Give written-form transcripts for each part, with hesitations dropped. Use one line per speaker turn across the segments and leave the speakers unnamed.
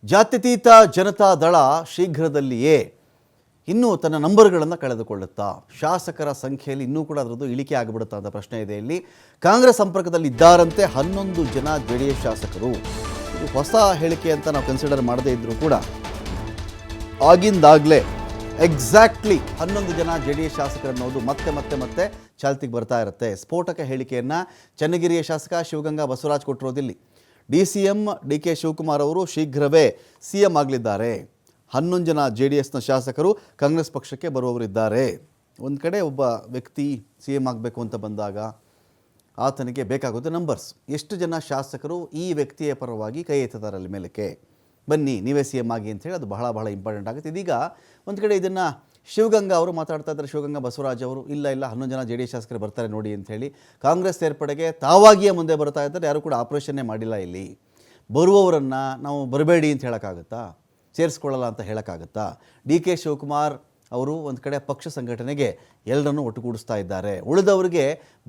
ಜಾತ್ಯತೀತ ಜನತಾ ದಳ ಶೀಘ್ರದಲ್ಲಿಯೇ ಇನ್ನೂ ತನ್ನ ನಂಬರ್ಗಳನ್ನು ಕಳೆದುಕೊಳ್ಳುತ್ತಾ ಶಾಸಕರ ಸಂಖ್ಯೆಯಲ್ಲಿ ಇನ್ನೂ ಕೂಡ ಅದರದ್ದು ಇಳಿಕೆ ಆಗಿಬಿಡುತ್ತಾ ಅಂತ ಪ್ರಶ್ನೆ ಇದೆ. ಇಲ್ಲಿ ಕಾಂಗ್ರೆಸ್ ಸಂಪರ್ಕದಲ್ಲಿ ಇದ್ದಾರಂತೆ 11 ಜನ JDS ಶಾಸಕರು. ಇದು ಹೊಸ ಹೇಳಿಕೆ ಅಂತ ನಾವು ಕನ್ಸಿಡರ್ ಮಾಡದೇ ಇದ್ದರೂ ಕೂಡ ಆಗಿಂದಾಗಲೇ ಎಕ್ಸಾಕ್ಟ್ಲಿ 11 ಜನ JDS ಶಾಸಕರನ್ನೋದು ಮತ್ತೆ ಚಾಲ್ತಿಗೆ ಬರ್ತಾ ಇರುತ್ತೆ. ಸ್ಫೋಟಕ ಹೇಳಿಕೆಯನ್ನು ಚನ್ನಗಿರಿಯ ಶಾಸಕ ಶಿವಗಂಗಾ ಬಸವರಾಜ್ ಕೊಟ್ಟಿರೋದಿಲ್ಲಿ. DCM DK ಶಿವಕುಮಾರ್ ಅವರು ಶೀಘ್ರವೇ CM ಆಗಲಿದ್ದಾರೆ. 11 ಜನ JDSನ ಶಾಸಕರು ಕಾಂಗ್ರೆಸ್ ಪಕ್ಷಕ್ಕೆ ಬರುವವರಿದ್ದಾರೆ. ಒಂದು ಕಡೆ ಒಬ್ಬ ವ್ಯಕ್ತಿ CM ಆಗಬೇಕು ಅಂತ ಬಂದಾಗ ಆತನಿಗೆ ಬೇಕಾಗುತ್ತೆ ನಂಬರ್ಸ್. ಎಷ್ಟು ಜನ ಶಾಸಕರು ಈ ವ್ಯಕ್ತಿಯ ಪರವಾಗಿ ಕೈ ಎತ್ತಿದ್ದಾರೆ ಅಲ್ಲಿ ಮೇಲಕ್ಕೆ, ಬನ್ನಿ ನೀವೇ CM ಆಗಿ ಅಂತೇಳಿ ಅದು ಬಹಳ ಇಂಪಾರ್ಟೆಂಟ್ ಆಗುತ್ತೆ. ಇದೀಗ ಒಂದು ಕಡೆ ಇದನ್ನು ಶಿವಗಂಗಾ ಅವರು ಮಾತಾಡ್ತಾ ಇದ್ದಾರೆ. ಶಿವಗಂಗಾ ಬಸವರಾಜ್ ಅವರು ಇಲ್ಲ 11 ಜನ JDS ಶಾಸಕರು ಬರ್ತಾರೆ ನೋಡಿ ಅಂಥೇಳಿ ಕಾಂಗ್ರೆಸ್ ಸೇರ್ಪಡೆಗೆ ತಾವಾಗಿಯೇ ಮುಂದೆ ಬರ್ತಾ ಇದ್ದಾರೆ. ಯಾರು ಕೂಡ ಆಪರೇಷನ್ನೇ ಮಾಡಿಲ್ಲ. ಇಲ್ಲಿ ಬರುವವರನ್ನು ನಾವು ಬರಬೇಡಿ ಅಂತ ಹೇಳೋಕ್ಕಾಗುತ್ತಾ, ಸೇರಿಸ್ಕೊಳ್ಳಲ್ಲ ಅಂತ ಹೇಳೋಕ್ಕಾಗುತ್ತಾ? DK ಶಿವಕುಮಾರ್ ಅವರು ಒಂದು ಕಡೆ ಪಕ್ಷ ಸಂಘಟನೆಗೆ ಎಲ್ಲರನ್ನೂ ಒಟ್ಟುಗೂಡಿಸ್ತಾ ಇದ್ದಾರೆ. ಉಳಿದವರಿಗೆ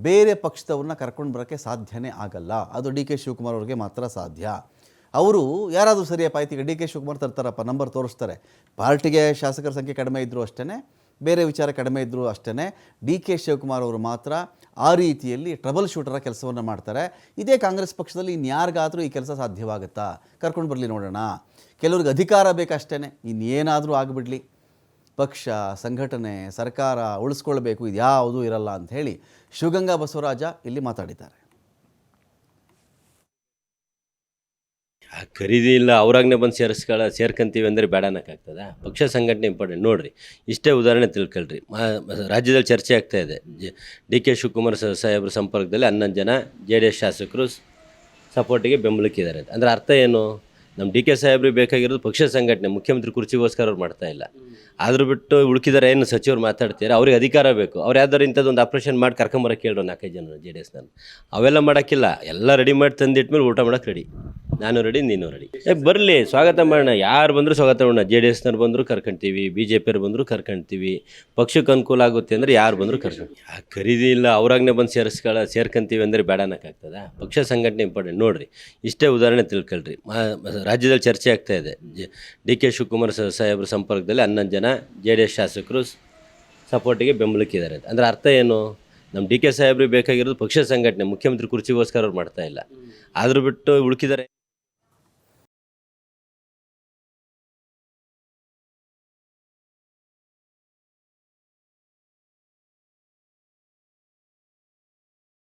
ಬೇರೆ ಪಕ್ಷದವ್ರನ್ನ ಕರ್ಕೊಂಡು ಬರೋಕ್ಕೆ ಸಾಧ್ಯನೇ ಆಗಲ್ಲ. ಅದು DK ಶಿವಕುಮಾರ್ ಅವ್ರಿಗೆ ಮಾತ್ರ ಸಾಧ್ಯ. ಅವರು ಯಾರಾದರೂ ಸರಿಯಪ್ಪ ಆಯ್ತು, ಈಗ DK ಶಿವಕುಮಾರ್ ತರ್ತಾರಪ್ಪ, ನಂಬರ್ ತೋರಿಸ್ತಾರೆ. ಪಾರ್ಟಿಗೆ ಶಾಸಕರ ಸಂಖ್ಯೆ ಕಡಿಮೆ ಇದ್ದರೂ ಅಷ್ಟೇ, ಬೇರೆ ವಿಚಾರ ಕಡಿಮೆ ಇದ್ದರೂ ಅಷ್ಟೇ, DK ಶಿವಕುಮಾರ್ ಅವರು ಮಾತ್ರ ಆ ರೀತಿಯಲ್ಲಿ ಟ್ರಬಲ್ ಶೂಟರ ಕೆಲಸವನ್ನು ಮಾಡ್ತಾರೆ. ಇದೇ ಕಾಂಗ್ರೆಸ್ ಪಕ್ಷದಲ್ಲಿ ಇನ್ಯಾರಿಗಾದರೂ ಈ ಕೆಲಸ ಸಾಧ್ಯವಾಗುತ್ತಾ? ಕರ್ಕೊಂಡು ಬರಲಿ ನೋಡೋಣ. ಕೆಲವ್ರಿಗೆ ಅಧಿಕಾರ ಬೇಕಷ್ಟೇ, ಇನ್ನೇನಾದರೂ ಆಗಿಬಿಡಲಿ, ಪಕ್ಷ ಸಂಘಟನೆ ಸರ್ಕಾರ ಉಳಿಸ್ಕೊಳ್ಬೇಕು, ಇದು ಯಾವುದೂ ಇರಲ್ಲ ಅಂಥೇಳಿ ಶಿವಗಂಗಾ ಬಸವರಾಜ ಇಲ್ಲಿ ಮಾತಾಡಿದ್ದಾರೆ.
ಖರೀದಿ ಇಲ್ಲ ಅವ್ರಾಗನೇ ಬಂದು ಸೇರ್ಕೊಂತೀವಿ ಅಂದರೆ ಬೇಡ ಅನ್ನೋಕ್ಕಾಗ್ತದೆ. ಪಕ್ಷ ಸಂಘಟನೆ ಇಂಪಾರ್ಟೆಂಟ್. ನೋಡಿರಿ, ಇಷ್ಟೇ ಉದಾಹರಣೆ ತಿಳ್ಕೊಳ್ರಿ. ರಾಜ್ಯದಲ್ಲಿ ಚರ್ಚೆ ಆಗ್ತಾಯಿದೆ. DK ಶಿವಕುಮಾರ್ ಸಾಹೇಬ್ರ ಸಂಪರ್ಕದಲ್ಲಿ 11 ಜನ JDS ಶಾಸಕರು ಸಪೋರ್ಟಿಗೆ ಬೆಂಬಲಕ್ಕಿದ್ದಾರೆ. ಅಂದರೆ ಅರ್ಥ ಏನು? ನಮ್ಮ DK ಸಾಹೇಬ್ರಿಗೆ ಬೇಕಾಗಿರೋದು ಪಕ್ಷ ಸಂಘಟನೆ, ಮುಖ್ಯಮಂತ್ರಿ ಕುರ್ಚಿಗೋಸ್ಕರ ಅವ್ರು ಮಾಡ್ತಾ ಇಲ್ಲ. ಆದರೂ ಬಿಟ್ಟು ಉಳ್ಕಿದಾರೆ ಏನು ಸಚಿವರು ಮಾತಾಡ್ತಾರೆ, ಅವ್ರಿಗೆ ಅಧಿಕಾರ ಬೇಕು. ಅವ್ರು ಯಾವ್ದಾರು ಇಂಥದ್ದೊಂದು ಆಪ್ರೇಷನ್ ಮಾಡಿ ಕರ್ಕೊಂಬರಕ್ಕೆ ಕೇಳೋ 4-5 ಜನ JDSನಲ್ಲಿ. ಅವೆಲ್ಲ ಮಾಡೋಕ್ಕಿಲ್ಲ. ಎಲ್ಲ ರೆಡಿ ಮಾಡಿ ತಂದಿಟ್ಮೇಲೆ ಊಟ ಮಾಡೋಕ್ಕೆ ರೆಡಿ. ನಾನು ರೆಡಿ, ನೀನು ರೆಡಿ. ಬರಲಿ, ಸ್ವಾಗತ ಮಾಡೋಣ. ಯಾರು ಬಂದರೂ ಸ್ವಾಗತ ಮಾಡೋಣ. JDSನವ್ರು ಬಂದರೂ ಕರ್ಕೊಳ್ತೀವಿ, BJPಯವ್ರು ಬಂದರೂ ಕರ್ಕೊಳ್ತೀವಿ. ಪಕ್ಷಕ್ಕೆ ಅನುಕೂಲ ಆಗುತ್ತೆ ಅಂದರೆ ಯಾರು ಬಂದರೂ ಕರ್ಕೊಂಡು. ಖರೀದಿ ಇಲ್ಲ ಅವ್ರಾಗನೇ ಬಂದು ಸೇರ್ಕೊಂತೀವಿ ಅಂದರೆ ಬೇಡ ಅನ್ನೋಕ್ಕಾಗ್ತದೆ. ಪಕ್ಷ ಸಂಘಟನೆ ಇಂಪಾರ್ಟೆಂಟ್. ನೋಡಿರಿ, ಇಷ್ಟೇ ಉದಾಹರಣೆ ತಿಳ್ಕೊಳ್ರಿ. ರಾಜ್ಯದಲ್ಲಿ ಚರ್ಚೆ ಆಗ್ತಾಯಿದೆ. DK ಶಿವಕುಮಾರ್ ಸಾಹೇಬ್ರ ಸಂಪರ್ಕದಲ್ಲಿ 11 ಜನ JDS ಶಾಸಕರು ಸಪೋರ್ಟಿಗೆ ಬೆಂಬಲಕ್ಕಿದ್ದಾರೆ. ಅಂದರೆ ಅರ್ಥ ಏನು? ನಮ್ಮ DK ಸಾಹೇಬ್ರಿಗೆ ಬೇಕಾಗಿರೋದು ಪಕ್ಷ ಸಂಘಟನೆ, ಮುಖ್ಯಮಂತ್ರಿ ಕುರ್ಚಿಗೋಸ್ಕರ ಅವ್ರು ಮಾಡ್ತಾ ಇಲ್ಲ. ಆದರೂ ಬಿಟ್ಟು ಉಳ್ಕಿದ್ದಾರೆ.